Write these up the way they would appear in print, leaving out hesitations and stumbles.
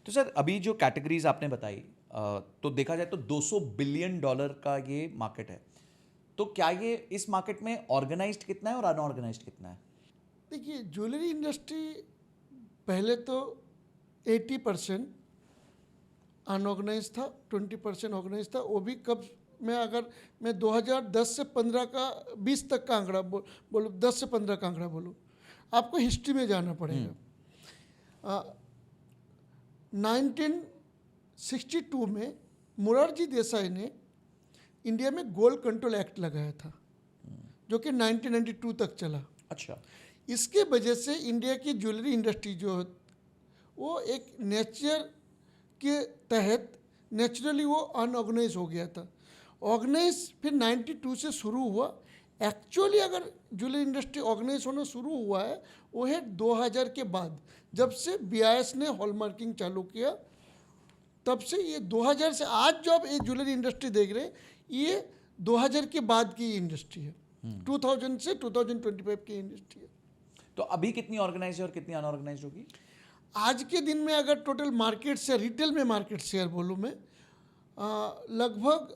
तो सर अभी जो कैटेगरीज आपने बताई तो देखा जाए तो $200 बिलियन का ये मार्केट है। तो क्या ये इस मार्केट में ऑर्गेनाइज्ड कितना है और अनऑर्गेनाइज्ड कितना है? देखिए, ज्वेलरी इंडस्ट्री पहले तो 80% अनऑर्गेनाइज था, 20% ऑर्गेनाइज था। वो भी कब, मैं 2010 से 15 का 20 तक का आंकड़ा बोलूँ, 10 से 15 का आंकड़ा बोलूँ, आपको हिस्ट्री में जाना पड़ेगा। 1962 में मोरारजी देसाई ने इंडिया में गोल्ड कंट्रोल एक्ट लगाया था, जो कि 1992 तक चला। अच्छा। इसके वजह से इंडिया की ज्वेलरी इंडस्ट्री जो वो एक नेचर के तहत नेचुरली वो अनऑर्गेनाइज हो गया था। ऑर्गेनाइज फिर 92 से शुरू हुआ। एक्चुअली अगर ज्वेलरी इंडस्ट्री ऑर्गेनाइज होना शुरू हुआ है वो है 2000 के बाद, जब से BIS ने हॉलमार्किंग चालू किया। तब से ये 2000 से आज जो आप ये ज्वेलरी इंडस्ट्री देख रहे हैं, ये 2000 के बाद की इंडस्ट्री है। 2000 से 2025 की इंडस्ट्री है। तो अभी कितनी ऑर्गेनाइज है और कितनी अनऑर्गेनाइज होगी? आज के दिन में अगर टोटल मार्केट शेयर, रिटेल में मार्केट शेयर बोलूँ मैं, लगभग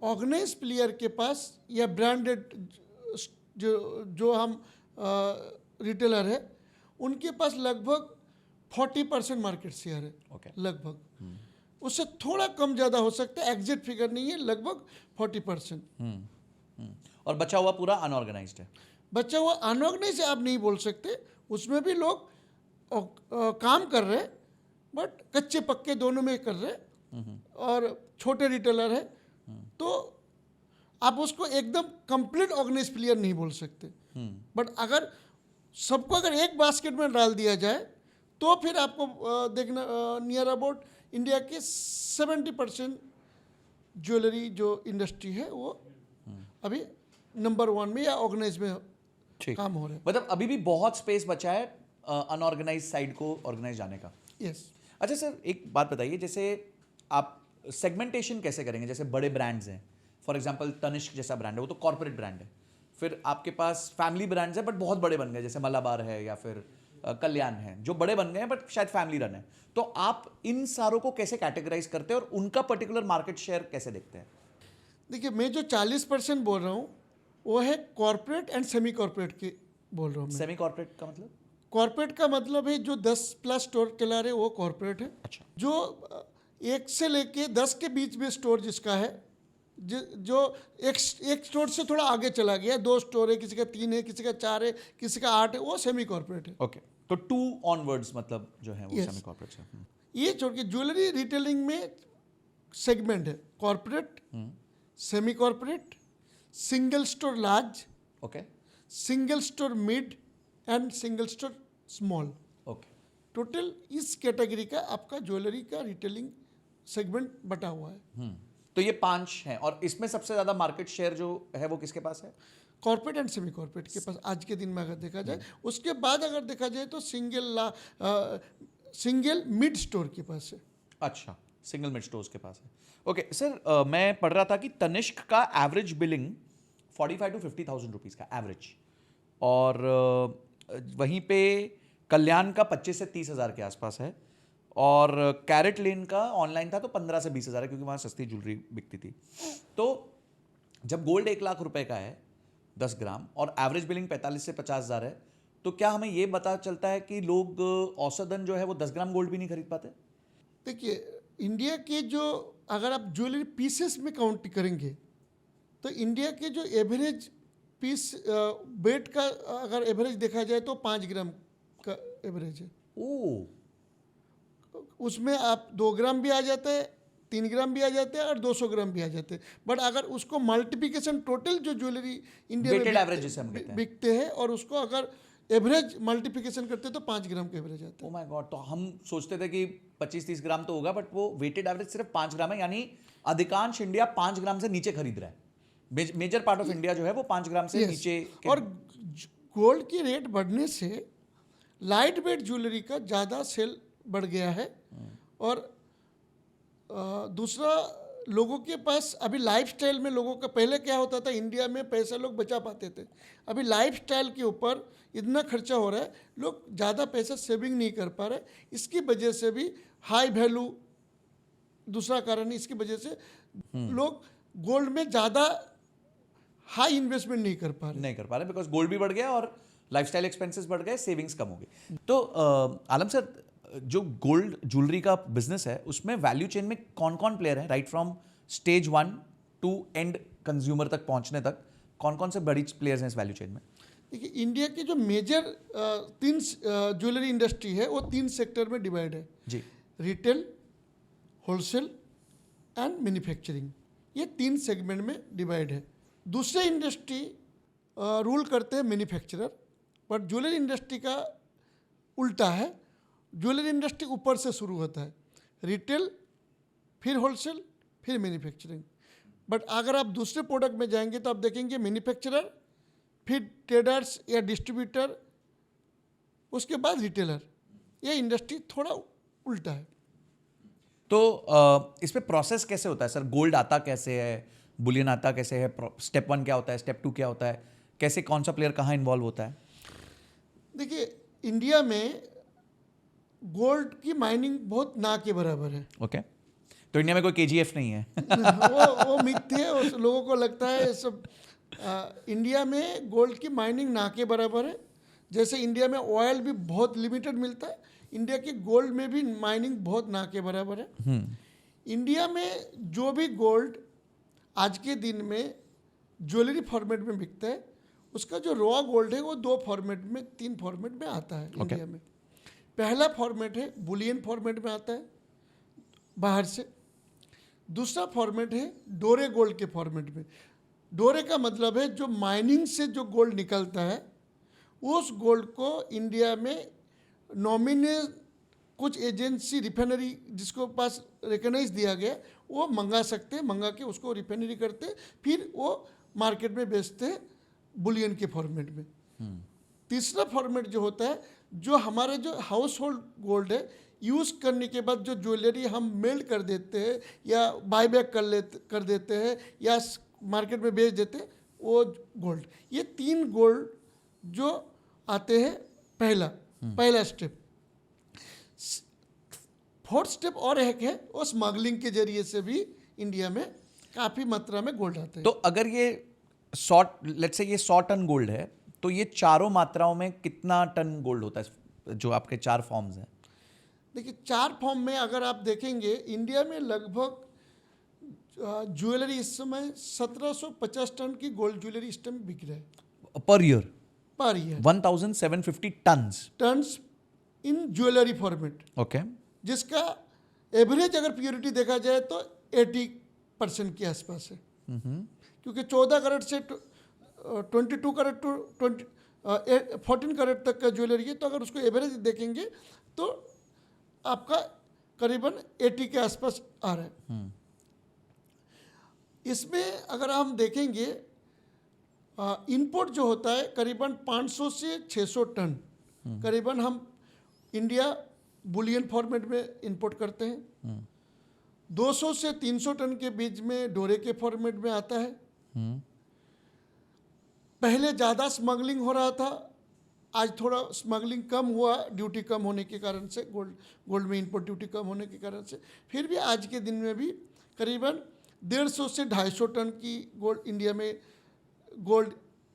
ऑर्गेनाइज प्लेयर के पास या ब्रांडेड जो हम रिटेलर है उनके पास लगभग 40% मार्केट शेयर है। Okay. लगभग उससे थोड़ा कम ज़्यादा हो सकता है, एग्जैक्ट फिगर नहीं है, लगभग 40%। और बचा हुआ पूरा अनऑर्गेनाइज्ड है। बच्चा हुआ अनऑर्गेनाइज आप नहीं बोल सकते, उसमें भी लोग काम कर रहे हैं, बट कच्चे पक्के दोनों में कर रहे हैं, और छोटे रिटेलर है। तो आप उसको एकदम कंप्लीट ऑर्गेनाइज प्लेयर नहीं बोल सकते। बट अगर सबको अगर एक बास्केट में डाल दिया जाए तो फिर आपको देखना नियर अबाउट इंडिया के 70% ज्वेलरी जो इंडस्ट्री है वो अभी नंबर 1 में या ऑर्गेनाइज में काम हो रहा है। मतलब अभी भी बहुत स्पेस बचा है अनऑर्गेनाइज साइड को ऑर्गेनाइज जाने का। यस। अच्छा सर, एक बात बताइए, जैसे आप सेगमेंटेशन कैसे करेंगे? जैसे बड़े ब्रांड्स हैं, फॉर एग्जांपल तनिष्क जैसा ब्रांड है, वो तो कॉर्पोरेट ब्रांड है। फिर आपके पास फैमिली ब्रांड्स हैं बट बहुत बड़े बन गए, जैसे मलाबार है या फिर कल्याण है, जो बड़े बन गए हैं बट शायद फैमिली रन है। तो आप इन सारों को कैसे कैटेगराइज करते हैं और उनका पर्टिकुलर मार्केट शेयर कैसे देखते हैं? देखिए, मैं जो 40% बोल रहा हूँ वो है कॉर्पोरेट एंड सेमी कॉर्पोरेट की बोल रहा हूँ। सेमी कॉर्पोरेट का मतलब? कॉर्पोरेट का मतलब है जो 10+ स्टोर चला रहे वो कॉर्पोरेट है। अच्छा। जो 1 से लेके 10 के बीच में स्टोर जिसका है, जो एक स्टोर से थोड़ा आगे चला गया, 2 स्टोर है, किसी का 3 है, किसी का 4 है, किसी का 8 है, वो सेमी कॉर्पोरेट है। ओके, तो 2 ऑनवर्ड्स मतलब जो है वो सेमी कॉर्पोरेट है। ये छोड़ के ज्वेलरी रिटेलिंग में सेगमेंट है corporate, semi corporate, single store large, okay single store mid and single store small. Okay. Total इस कैटेगरी का आपका ज्वेलरी का रिटेलिंग सेगमेंट बटा हुआ है। तो ये 5 हैं, और इसमें सबसे ज्यादा मार्केट शेयर जो है वो किसके पास है? कॉर्पोरेट एंड सेमी कॉर्पोरेट के पास आज के दिन में अगर देखा जाए। उसके बाद अगर देखा जाए तो सिंगल मिड स्टोर के पास है। अच्छा, सिंगल मिड स्टोर्स के पास है। ओके सर, मैं पढ़ रहा था कि तनिष्क का एवरेज बिलिंग 45 to 50,000 रुपीज़ का एवरेज, और वहीं पे कल्याण का 25 से 30 हज़ार के आसपास है, और कैरेट लेन का ऑनलाइन था तो 15 से 20 हज़ार है, क्योंकि वहाँ सस्ती ज्वेलरी बिकती थी। तो जब गोल्ड 1 लाख रुपए का है 10 ग्राम और एवरेज बिलिंग 45 से 50 हज़ार है, तो क्या हमें ये पता चलता है कि लोग औसतन जो है वो 10 ग्राम गोल्ड भी नहीं खरीद पाते? देखिए, इंडिया के जो अगर आप ज्वेलरी पीसेस में काउंट करेंगे तो इंडिया के जो एवरेज पीस वेट का अगर एवरेज देखा जाए तो 5 ग्राम का एवरेज है। ओह, उसमें आप 2 ग्राम भी आ जाता है, 3 ग्राम भी आ जाते हैं और 200 ग्राम भी आ जाते हैं। बट अगर उसको मल्टीप्लिकेशन टोटल जो ज्वेलरी इंडिया Weighted में average जिसे हम कहते हैं, बिकते हैं और उसको अगर एवरेज मल्टीप्लिकेशन करते हैं तो 5 ग्राम का एवरेज आता ओ माय गॉड। तो हम सोचते थे कि 25-30 ग्राम तो होगा, बट वो वेटेड एवरेज सिर्फ 5 ग्राम है, यानी अधिकांश इंडिया 5 ग्राम से नीचे खरीद रहा है। मेजर पार्ट ऑफ इंडिया जो है वो 5 ग्राम से Yes. नीचे और गोल्ड की रेट बढ़ने से लाइट वेट ज्वेलरी का ज़्यादा सेल बढ़ गया है। और दूसरा लोगों के पास अभी लाइफस्टाइल में लोगों का पहले क्या होता था, इंडिया में पैसा लोग बचा पाते थे, अभी लाइफस्टाइल के ऊपर इतना खर्चा हो रहा है, लोग ज़्यादा पैसा सेविंग नहीं कर पा रहे। इसकी वजह से भी हाई वैल्यू, दूसरा कारण इसकी वजह से लोग गोल्ड में ज़्यादा हाई इन्वेस्टमेंट नहीं कर पा रहे बिकॉज गोल्ड भी बढ़ गया और लाइफस्टाइल एक्सपेंसेस बढ़ गए, सेविंग्स कम हो गई। तो आलम सर, जो गोल्ड ज्वेलरी का बिजनेस है उसमें वैल्यू चेन में कौन कौन प्लेयर है, right from stage 1 to end consumer तक पहुंचने तक, कौन कौन से बड़ी प्लेयर्स हैं इस वैल्यू चेन में? देखिए, इंडिया की जो मेजर 3 ज्वेलरी इंडस्ट्री है वो 3 सेक्टर में डिवाइड है जी। रिटेल, होलसेल एंड मैन्युफैक्चरिंग, ये 3 सेगमेंट में डिवाइड है। दूसरे इंडस्ट्री रूल करते हैं मैन्युफैक्चरर, बट ज्वेलरी इंडस्ट्री का उल्टा है। ज्वेलरी इंडस्ट्री ऊपर से शुरू होता है, रिटेल, फिर होलसेल, फिर मैन्युफैक्चरिंग। बट अगर आप दूसरे प्रोडक्ट में जाएंगे तो आप देखेंगे मैन्युफैक्चरर, फिर ट्रेडर्स या डिस्ट्रीब्यूटर, उसके बाद रिटेलर। ये इंडस्ट्री थोड़ा उल्टा है। तो इस पे प्रोसेस कैसे होता है सर? गोल्ड आता कैसे है, बुलियन आता कैसे है, स्टेप 1 क्या होता है, स्टेप 2 क्या होता है, कैसे कौन सा प्लेयर कहाँ इन्वॉल्व होता है? देखिए, इंडिया में गोल्ड की माइनिंग बहुत ना के बराबर है। ओके तो इंडिया में कोई KGF नहीं है? वो मिथ है, उस लोगों को लगता है सब। इंडिया में गोल्ड की माइनिंग ना के बराबर है। जैसे इंडिया में ऑयल भी बहुत लिमिटेड मिलता है, इंडिया की गोल्ड में भी माइनिंग बहुत ना के बराबर है। इंडिया में जो भी गोल्ड आज के दिन में ज्वेलरी फॉर्मेट में बिकता है, उसका जो रॉ गोल्ड है वो 2 फॉर्मेट में, 3 फॉर्मेट में आता है इंडिया में। पहला फॉर्मेट है बुलियन फॉर्मेट में आता है बाहर से। दूसरा फॉर्मेट है डोरे गोल्ड के फॉर्मेट में। डोरे का मतलब है जो माइनिंग से जो गोल्ड निकलता है, उस गोल्ड को इंडिया में नॉमिनल कुछ एजेंसी, रिफाइनरी जिसको पास रिकॉग्नाइज दिया गया, वो मंगा सकते हैं, मंगा के उसको रिफाइनरी करते हैं, फिर वो मार्केट में बेचते हैं बुलियन के फॉर्मेट में। तीसरा फॉर्मेट जो होता है, जो हमारे जो हाउस होल्ड गोल्ड है, यूज़ करने के बाद जो ज्वेलरी हम मेल्ट कर देते हैं या बायबैक कर देते हैं या मार्केट में बेच देते हैं, वो गोल्ड। ये 3 गोल्ड जो आते हैं, पहला स्टेप। 4th स्टेप और एक है, वो स्मगलिंग के जरिए से भी इंडिया में काफ़ी मात्रा में गोल्ड आता है। तो अगर ये 100 टन गोल्ड है, तो ये चारों मात्राओं में कितना टन गोल्ड होता है, जो आपके 4 फॉर्म्स हैं? देखिए, 4 फॉर्म में अगर आप देखेंगे, इंडिया में लगभग ज्वेलरी इस समय 1750 टन की गोल्ड ज्वेलरी इस टाइम बिक रहा है पर ईयर। 1750 टन्स इन ज्वेलरी फॉर्मेट। ओके जिसका एवरेज अगर प्योरिटी देखा जाए तो 80% के आसपास है। क्योंकि 14 कैरेट से 22 कैरेट टू 14 कैरेट तक का ज्वेलरी है, तो अगर उसको एवरेज देखेंगे तो आपका करीबन 80 के आसपास आ रहा है। इसमें अगर हम देखेंगे, इंपोर्ट जो होता है करीबन 500 से 600 टन करीबन हम इंडिया बुलियन फॉर्मेट में इंपोर्ट करते हैं। 200 से 300 टन के बीच में डोरे के फॉर्मेट में आता है। पहले ज़्यादा स्मगलिंग हो रहा था, आज थोड़ा स्मगलिंग कम हुआ ड्यूटी कम होने के कारण से, गोल्ड में इंपोर्ट ड्यूटी कम होने के कारण से। फिर भी आज के दिन में भी करीबन 150 से 250 टन की गोल्ड इंडिया में गोल्ड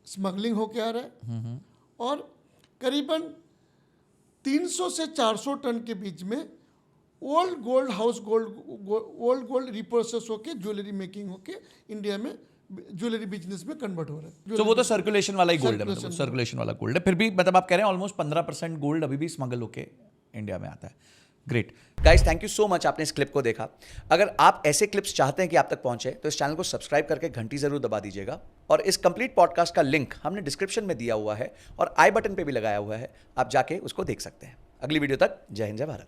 स्मगलिंग होके आ रहा है। और करीबन 300 से 400 टन के बीच में old gold house old gold reprocess होके ज्वेलरी मेकिंग होके इंडिया में ज्वेलरी बिजनेस में कन्वर्ट हो रहा है। तो वो तो सर्कुलेशन वाला ही गोल्ड है, मतलब सर्कुलेशन वाला गोल्ड है। फिर भी मतलब आप कह रहे हैं ऑलमोस्ट 15% गोल्ड अभी भी स्मगल होके इंडिया में आता है। Great guys, thank you so much, आपने इस क्लिप को देखा। अगर आप ऐसे क्लिप्स चाहते हैं कि आप तक पहुंचे, तो इस चैनल को सब्सक्राइब करके घंटी जरूर दबा दीजिएगा। और इस कंप्लीट पॉडकास्ट का लिंक हमने डिस्क्रिप्शन में दिया हुआ है और आई बटन पे भी लगाया हुआ है, आप जाके उसको देख सकते हैं। अगली वीडियो तक जय हिंद, जय भारत।